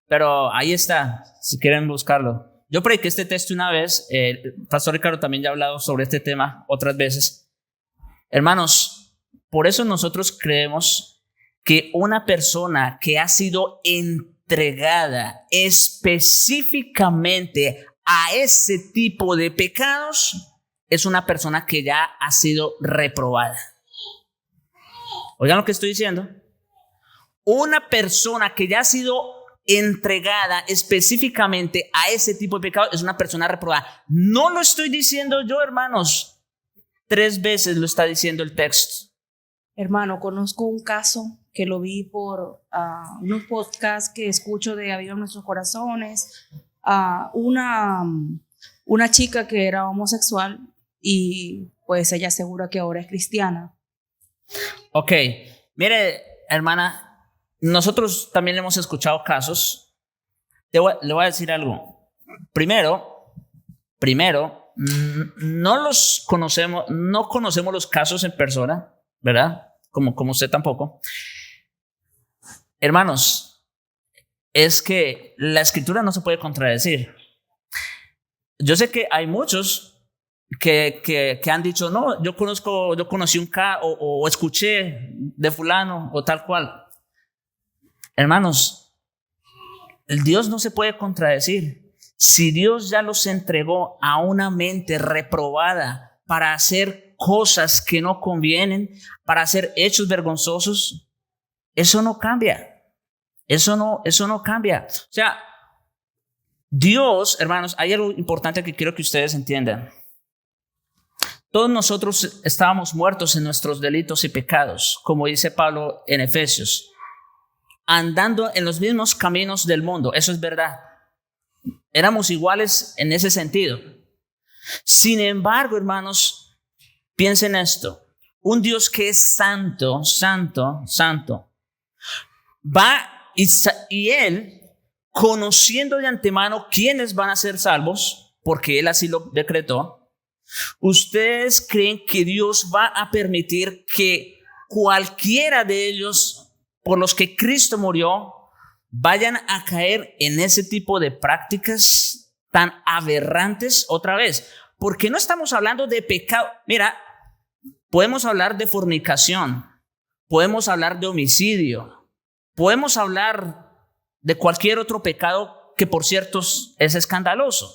pero ahí está, si quieren buscarlo. Yo prediqué este texto una vez, el pastor Ricardo también ya ha hablado sobre este tema otras veces. Hermanos, por eso nosotros creemos que una persona que ha sido entregada específicamente a ese tipo de pecados es una persona que ya ha sido reprobada. Oigan lo que estoy diciendo. Una persona que ya ha sido entregada específicamente a ese tipo de pecado es una persona reprobada. No lo estoy diciendo yo, hermanos. 3 veces lo está diciendo el texto. Hermano, conozco un caso que lo vi por unos podcasts que escucho de Aviva Nuestros Corazones. Una chica que era homosexual y pues ella asegura que ahora es cristiana. Ok, mire, hermana, nosotros también hemos escuchado casos. Le voy a decir algo. Primero, no conocemos los casos en persona, ¿verdad? Como usted tampoco. Hermanos, es que la escritura no se puede contradecir. Yo sé que hay muchos que han dicho, no, yo conocí un caso o escuché de fulano o tal cual. Hermanos, el Dios no se puede contradecir. Si Dios ya los entregó a una mente reprobada para hacer cosas que no convienen, para hacer hechos vergonzosos, Eso no cambia. Eso no cambia. O sea, Dios, hermanos, hay algo importante que quiero que ustedes entiendan. Todos nosotros estábamos muertos en nuestros delitos y pecados, como dice Pablo en Efesios, andando en los mismos caminos del mundo. Eso es verdad. Éramos iguales en ese sentido. Sin embargo, hermanos, piensen esto. Un Dios que es santo, santo, santo, va y Él, conociendo de antemano quiénes van a ser salvos, porque Él así lo decretó, ¿ustedes creen que Dios va a permitir que cualquiera de ellos por los que Cristo murió vayan a caer en ese tipo de prácticas tan aberrantes otra vez? Porque no estamos hablando de pecado. Mira, podemos hablar de fornicación, podemos hablar de homicidio, podemos hablar de cualquier otro pecado que, por cierto, es escandaloso.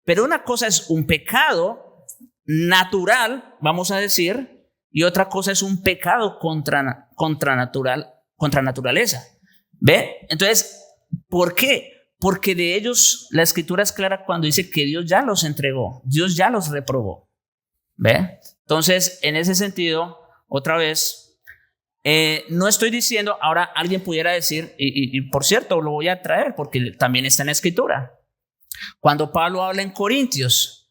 Pero una cosa es un pecado natural, vamos a decir, y otra cosa es un pecado contra naturaleza. ¿Ve? Entonces, ¿por qué? Porque de ellos la Escritura es clara cuando dice que Dios ya los entregó, Dios ya los reprobó. ¿Ve? Entonces, en ese sentido, otra vez, no estoy diciendo, ahora alguien pudiera decir, y por cierto, lo voy a traer porque también está en la Escritura. Cuando Pablo habla en Corintios,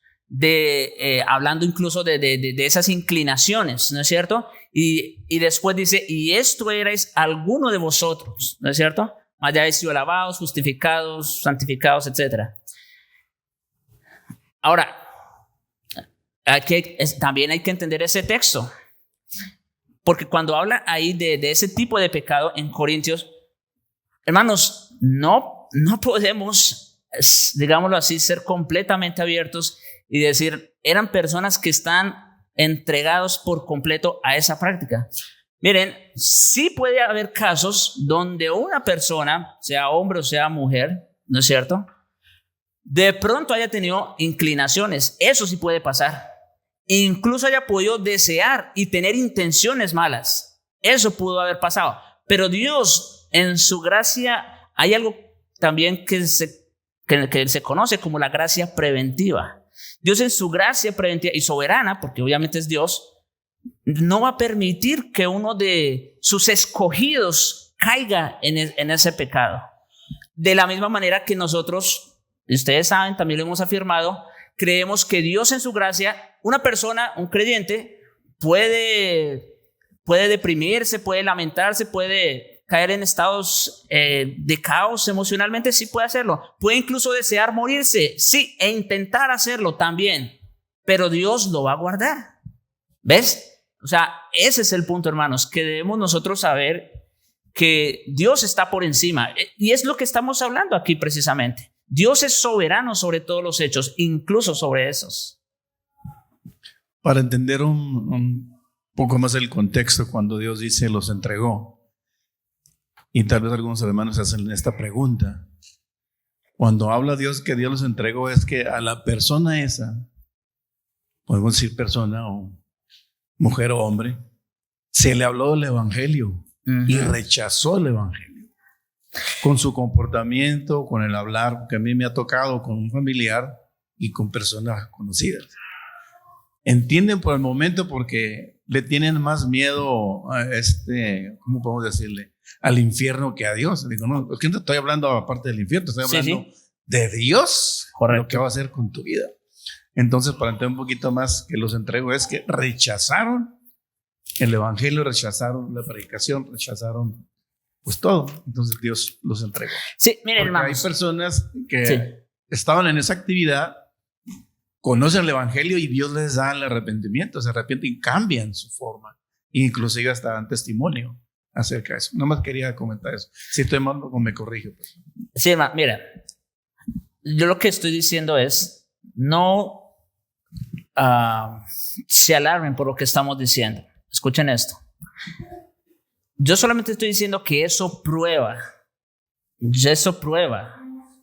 hablando incluso de esas inclinaciones, ¿no es cierto? Y después dice, y esto erais alguno de vosotros, ¿no es cierto? Hayáis sido alabados, justificados, santificados, etc. Ahora, también hay que entender ese texto. Porque cuando habla ahí de ese tipo de pecado en Corintios, hermanos, no podemos, digámoslo así, ser completamente abiertos y decir, eran personas que están entregados por completo a esa práctica. Miren, sí puede haber casos donde una persona, sea hombre o sea mujer, ¿no es cierto?, de pronto haya tenido inclinaciones. Eso sí puede pasar. Incluso haya podido desear y tener intenciones malas. Eso pudo haber pasado. Pero Dios, en su gracia, hay algo también que se conoce como la gracia preventiva. Dios, en su gracia preventiva y soberana, porque obviamente es Dios, no va a permitir que uno de sus escogidos caiga en ese pecado. De la misma manera que nosotros, ustedes saben, también lo hemos afirmado, creemos que Dios en su gracia, una persona, un creyente, puede deprimirse, puede lamentarse, puede caer en estados de caos emocionalmente, sí puede hacerlo. Puede incluso desear morirse, sí, e intentar hacerlo también, pero Dios lo va a guardar. ¿Ves? O sea, ese es el punto, hermanos, que debemos nosotros saber que Dios está por encima. Y es lo que estamos hablando aquí precisamente. Dios es soberano sobre todos los hechos, incluso sobre esos. Para entender un poco más el contexto, cuando Dios dice los entregó, y tal vez algunos hermanos hacen esta pregunta. Cuando habla Dios que Dios los entregó, es que a la persona esa, podemos decir persona o mujer o hombre, se le habló del evangelio y rechazó el evangelio. Con su comportamiento, con el hablar, que a mí me ha tocado con un familiar y con personas conocidas. Entienden por el momento porque le tienen más miedo a ¿cómo podemos decirle? Al infierno que a Dios. Digo, no, es que no estoy hablando aparte del infierno, estoy hablando de Dios, correcto, lo que va a hacer con tu vida. Entonces, para entender un poquito más que los entrego, es que rechazaron el evangelio, rechazaron la predicación, rechazaron pues todo. Entonces Dios los entregó. Sí, miren, porque hay personas que estaban en esa actividad, conocen el evangelio y Dios les da el arrepentimiento, se arrepienten y cambian su forma. Inclusive hasta dan testimonio acerca de eso. Nomás quería comentar eso. Si estoy mal, me corrijo. Pues. Sí, mira, yo lo que estoy diciendo es, no se alarmen por lo que estamos diciendo. Escuchen esto. Yo solamente estoy diciendo que eso prueba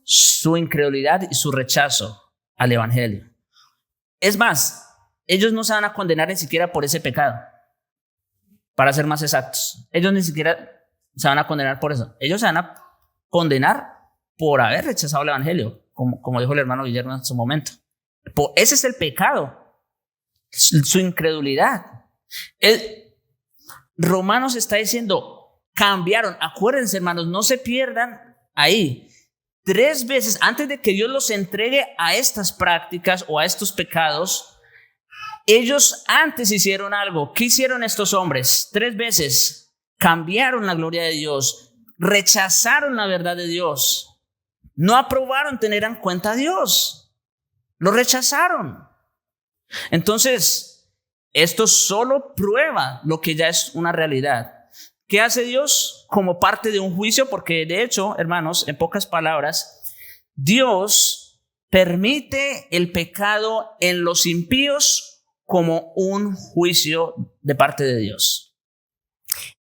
su incredulidad y su rechazo al evangelio. Es más, ellos no se van a condenar ni siquiera por ese pecado, para ser más exactos. Ellos ni siquiera se van a condenar por eso. Ellos se van a condenar por haber rechazado el evangelio, como dijo el hermano Guillermo en su momento. Ese es el pecado, su incredulidad. Romanos está diciendo, cambiaron. Acuérdense, hermanos, no se pierdan ahí. 3 veces antes de que Dios los entregue a estas prácticas o a estos pecados, ellos antes hicieron algo. ¿Qué hicieron estos hombres? 3 veces cambiaron la gloria de Dios, rechazaron la verdad de Dios, no aprobaron tener en cuenta a Dios, lo rechazaron. Entonces, esto solo prueba lo que ya es una realidad. ¿Qué hace Dios como parte de un juicio? Porque de hecho, hermanos, en pocas palabras, Dios permite el pecado en los impíos como un juicio de parte de Dios.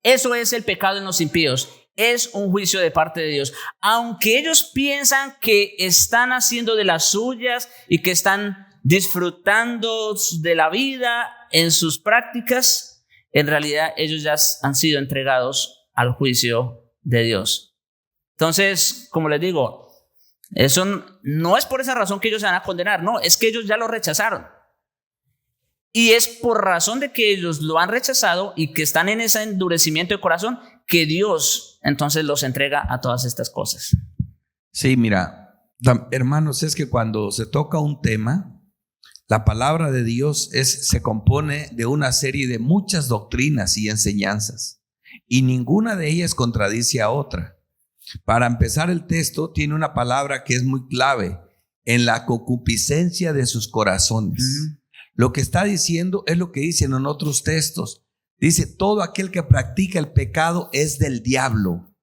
Eso es el pecado en los impíos. Es un juicio de parte de Dios. Aunque ellos piensan que están haciendo de las suyas y que están disfrutando de la vida en sus prácticas, en realidad ellos ya han sido entregados al juicio de Dios. Entonces, como les digo, eso no es por esa razón que ellos se van a condenar, no, es que ellos ya lo rechazaron. Y es por razón de que ellos lo han rechazado y que están en ese endurecimiento de corazón que Dios entonces los entrega a todas estas cosas. Sí, mira, hermanos, es que cuando se toca un tema, la palabra de Dios se compone de una serie de muchas doctrinas y enseñanzas, y ninguna de ellas contradice a otra. Para empezar, el texto tiene una palabra que es muy clave: en la concupiscencia de sus corazones. Lo que está diciendo es lo que dicen en otros textos. Dice, todo aquel que practica el pecado es del diablo.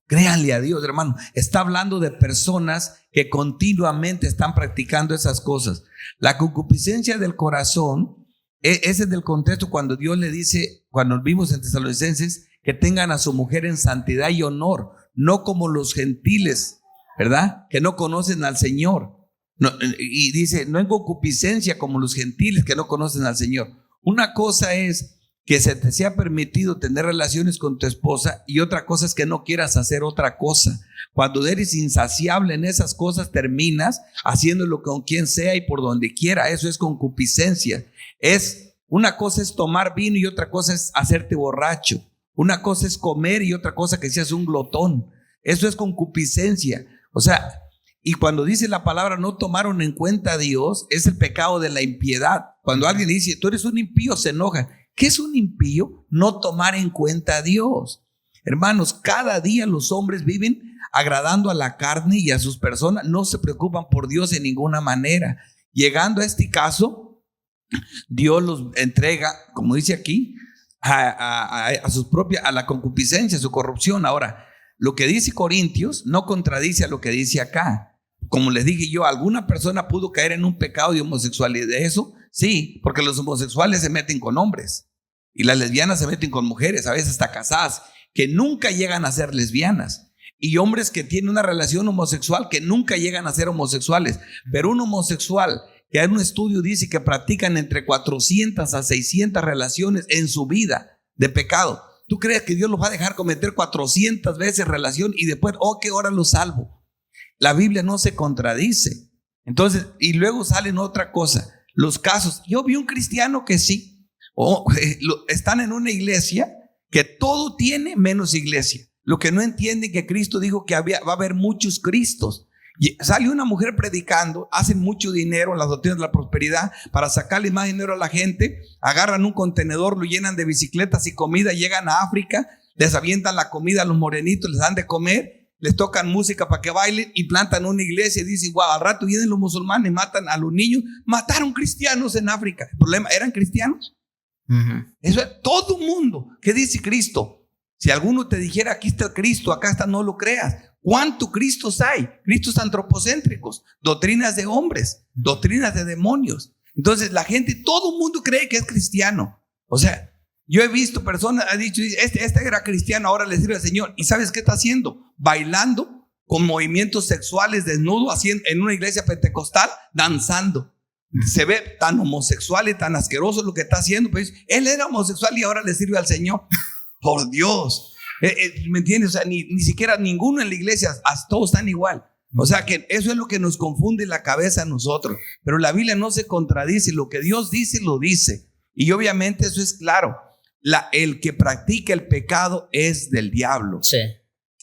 Créanle a Dios, hermano. Está hablando de personas que continuamente están practicando esas cosas. La concupiscencia del corazón, ese es del contexto cuando Dios le dice, cuando vimos en Tesalonicenses, que tengan a su mujer en santidad y honor, no como los gentiles, ¿verdad? Que no conocen al Señor. No, y dice, no en concupiscencia como los gentiles que no conocen al Señor. Una cosa es que se te sea permitido tener relaciones con tu esposa, y otra cosa es que no quieras hacer otra cosa. Cuando eres insaciable en esas cosas, terminas haciéndolo con quien sea y por donde quiera. Eso es concupiscencia. Una cosa es tomar vino y otra cosa es hacerte borracho. Una cosa es comer y otra cosa que seas un glotón. Eso es concupiscencia. O sea, y cuando dice la palabra no tomaron en cuenta a Dios, es el pecado de la impiedad. Cuando alguien dice, tú eres un impío, se enoja. ¿Qué es un impío? No tomar en cuenta a Dios. Hermanos, cada día los hombres viven agradando a la carne y a sus personas. No se preocupan por Dios en ninguna manera. Llegando a este caso, Dios los entrega, como dice aquí, a sus propias, a la concupiscencia, a su corrupción. Ahora, lo que dice Corintios no contradice a lo que dice acá. Como les dije yo, alguna persona pudo caer en un pecado de homosexualidad. ¿De eso? Sí, porque los homosexuales se meten con hombres y las lesbianas se meten con mujeres, a veces hasta casadas, que nunca llegan a ser lesbianas, y hombres que tienen una relación homosexual que nunca llegan a ser homosexuales. Pero un homosexual que en un estudio dice que practican entre 400 a 600 relaciones en su vida de pecado. ¿Tú crees que Dios los va a dejar cometer 400 veces relación y después, qué hora los salvo? La Biblia no se contradice. Entonces, y luego salen otra cosa, los casos. Yo vi un cristiano que sí, están en una iglesia que todo tiene menos iglesia. Lo que no entienden que Cristo dijo que va a haber muchos Cristos. Y sale una mujer predicando, hacen mucho dinero en las doctrinas de la prosperidad para sacarle más dinero a la gente, agarran un contenedor, lo llenan de bicicletas y comida, llegan a África, les avientan la comida a los morenitos, les dan de comer, les tocan música para que bailen y plantan una iglesia y dicen, wow, al rato vienen los musulmanes, matan a los niños. Mataron cristianos en África. El problema, ¿eran cristianos? Eso es todo mundo. ¿Qué dice Cristo? Si alguno te dijera, aquí está el Cristo, acá está, no lo creas. ¿Cuántos Cristos hay? Cristos antropocéntricos, doctrinas de hombres, doctrinas de demonios. Entonces la gente, todo el mundo cree que es cristiano. O sea, yo he visto personas, ha dicho, este era cristiano, ahora le sirve al Señor. ¿Y sabes qué está haciendo? Bailando con movimientos sexuales desnudo, haciendo en una iglesia pentecostal, danzando. Se ve tan homosexual y tan asqueroso lo que está haciendo. Pues él era homosexual y ahora le sirve al Señor. Por Dios. ¿Me entiendes? O sea, ni siquiera ninguno en la iglesia, todos están igual. O sea que eso es lo que nos confunde la cabeza a nosotros. Pero la Biblia no se contradice, lo que Dios dice, lo dice. Y obviamente eso es claro. El que practica el pecado es del diablo. Sí.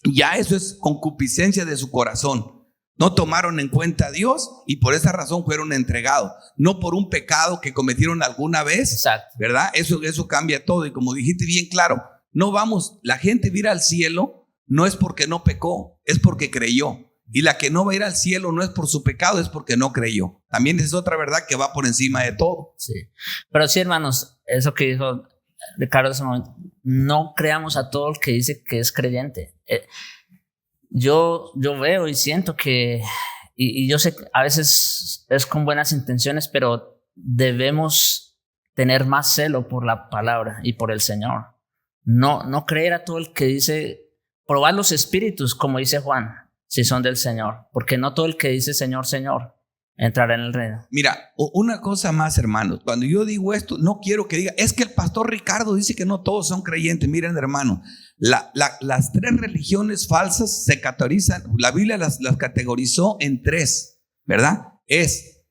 Ya eso es concupiscencia de su corazón. No tomaron en cuenta a Dios y por esa razón fueron entregados. No por un pecado que cometieron alguna vez. Exacto. ¿Verdad? Eso cambia todo. Y como dijiste bien claro, la gente va a ir al cielo no es porque no pecó, es porque creyó. Y la que no va a ir al cielo no es por su pecado, es porque no creyó. También es otra verdad que va por encima de todo. Sí. Pero sí, hermanos, eso que dijo Ricardo en ese momento, no creamos a todo el que dice que es creyente. Yo veo y siento que, y yo sé que a veces es con buenas intenciones, pero debemos tener más celo por la palabra y por el Señor. No creer a todo el que dice, probar los espíritus, como dice Juan, si son del Señor, porque no todo el que dice Señor, Señor entrará en el reino. Mira, una cosa más, hermanos, cuando yo digo esto, no quiero que diga, es que el pastor Ricardo dice que no todos son creyentes. Miren, hermanos, las tres religiones falsas se categorizan, la Biblia las categorizó en tres, ¿verdad? Es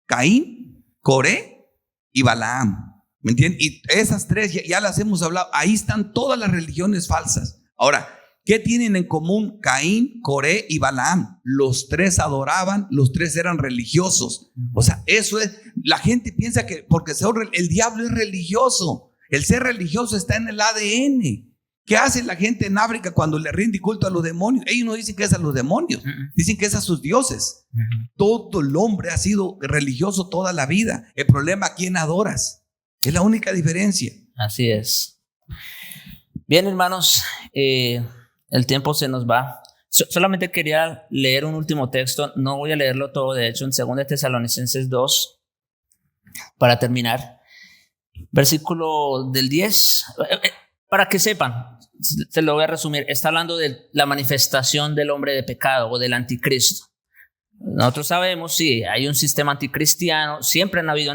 Caín, Coré y Balaam, ¿me entienden? Y esas tres ya las hemos hablado, ahí están todas las religiones falsas. Ahora, ¿qué tienen en común Caín, Coré y Balaam? Los tres adoraban, los tres eran religiosos. O sea, eso es, la gente piensa que porque el diablo es religioso. El ser religioso está en el ADN. ¿Qué hace la gente en África cuando le rinde culto a los demonios? Ellos no dicen que es a los demonios, dicen que es a sus dioses. Todo el hombre ha sido religioso toda la vida. El problema, ¿a quién adoras? Es la única diferencia. Así es. Bien, hermanos, el tiempo se nos va. Solamente quería leer un último texto. No voy a leerlo todo, de hecho, en 2 Tesalonicenses 2, para terminar. Versículo del 10. Para que sepan, se lo voy a resumir. Está hablando de la manifestación del hombre de pecado o del anticristo. Nosotros sabemos, sí, hay un sistema anticristiano. Siempre han habido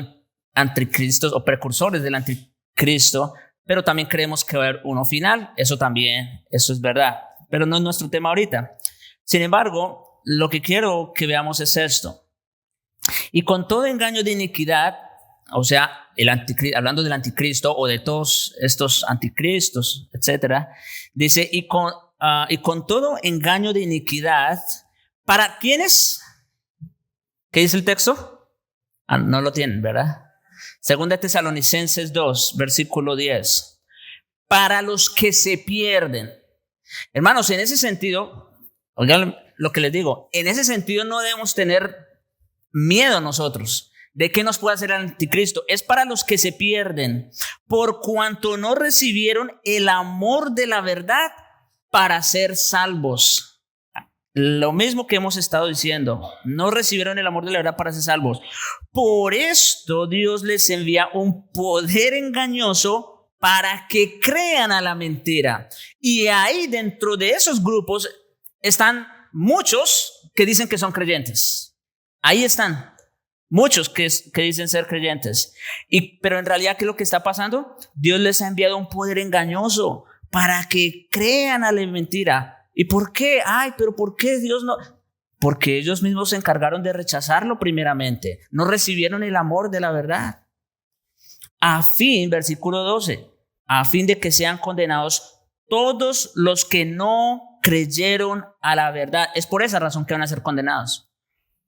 anticristos o precursores del anticristo, pero también creemos que va a haber uno final. Eso es verdad, pero no es nuestro tema ahorita. Sin embargo, lo que quiero que veamos es esto. Y con todo engaño de iniquidad, o sea, hablando del anticristo o de todos estos anticristos, etcétera, dice, y con todo engaño de iniquidad, ¿para quiénes? ¿Qué dice el texto? No lo tienen, ¿verdad? 2 Tesalonicenses 2, versículo 10. Para los que se pierden. Hermanos, en ese sentido, oigan lo que les digo, en ese sentido no debemos tener miedo nosotros de qué nos puede hacer el anticristo. Es para los que se pierden, por cuanto no recibieron el amor de la verdad para ser salvos. Lo mismo que hemos estado diciendo, no recibieron el amor de la verdad para ser salvos. Por esto Dios les envía un poder engañoso para que crean a la mentira. Y ahí dentro de esos grupos están muchos que dicen que son creyentes. Ahí están muchos que dicen ser creyentes. Pero en realidad, ¿qué es lo que está pasando? Dios les ha enviado un poder engañoso para que crean a la mentira. ¿Y por qué? Pero ¿por qué Dios no? Porque ellos mismos se encargaron de rechazarlo primeramente. No recibieron el amor de la verdad. Versículo 12, a fin de que sean condenados todos los que no creyeron a la verdad. Es por esa razón que van a ser condenados.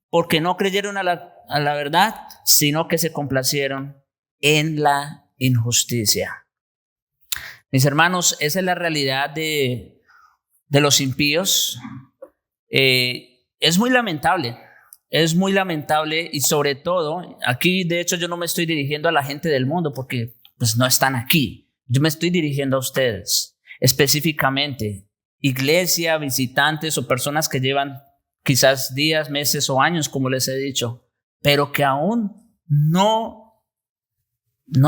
Porque no creyeron a la verdad, sino que se complacieron en la injusticia. Mis hermanos, esa es la realidad de los impíos. Es muy lamentable y sobre todo, aquí de hecho yo no me estoy dirigiendo a la gente del mundo porque pues no están aquí. Yo me estoy dirigiendo a ustedes, específicamente, iglesia, visitantes o personas que llevan quizás días, meses o años, como les he dicho, pero que aún no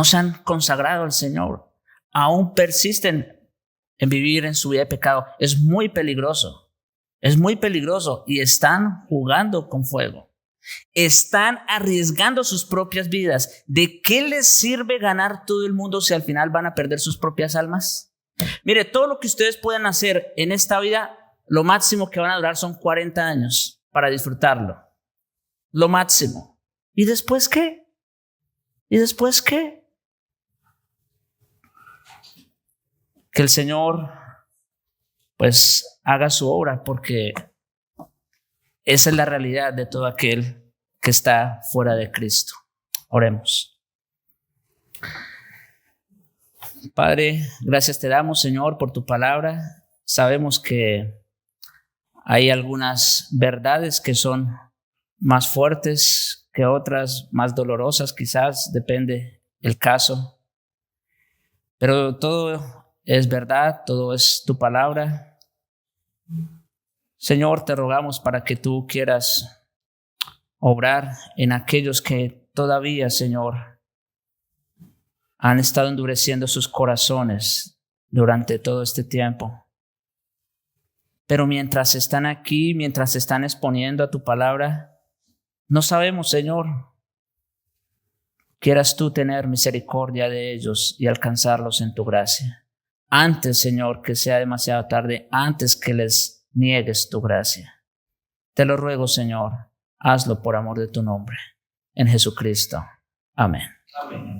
se han consagrado al Señor, aún persisten en vivir en su vida de pecado. Es muy peligroso y están jugando con fuego. Están arriesgando sus propias vidas. ¿De qué les sirve ganar todo el mundo si al final van a perder sus propias almas? Mire, todo lo que ustedes pueden hacer en esta vida, lo máximo que van a durar son 40 años para disfrutarlo. Lo máximo. ¿Y después qué? ¿Y después qué? Que el Señor pues haga su obra, porque esa es la realidad de todo aquel que está fuera de Cristo. Oremos. Padre, gracias te damos, Señor, por tu palabra. Sabemos que hay algunas verdades que son más fuertes que otras, más dolorosas quizás, depende el caso. Pero todo es verdad, todo es tu palabra. Señor, te rogamos para que tú quieras obrar en aquellos que todavía, Señor, han estado endureciendo sus corazones durante todo este tiempo. Pero mientras están aquí, mientras están exponiendo a tu palabra, no sabemos, Señor, quieras tú tener misericordia de ellos y alcanzarlos en tu gracia. Antes, Señor, que sea demasiado tarde, antes que les niegues tu gracia. Te lo ruego, Señor, hazlo por amor de tu nombre. En Jesucristo. Amén. Amén.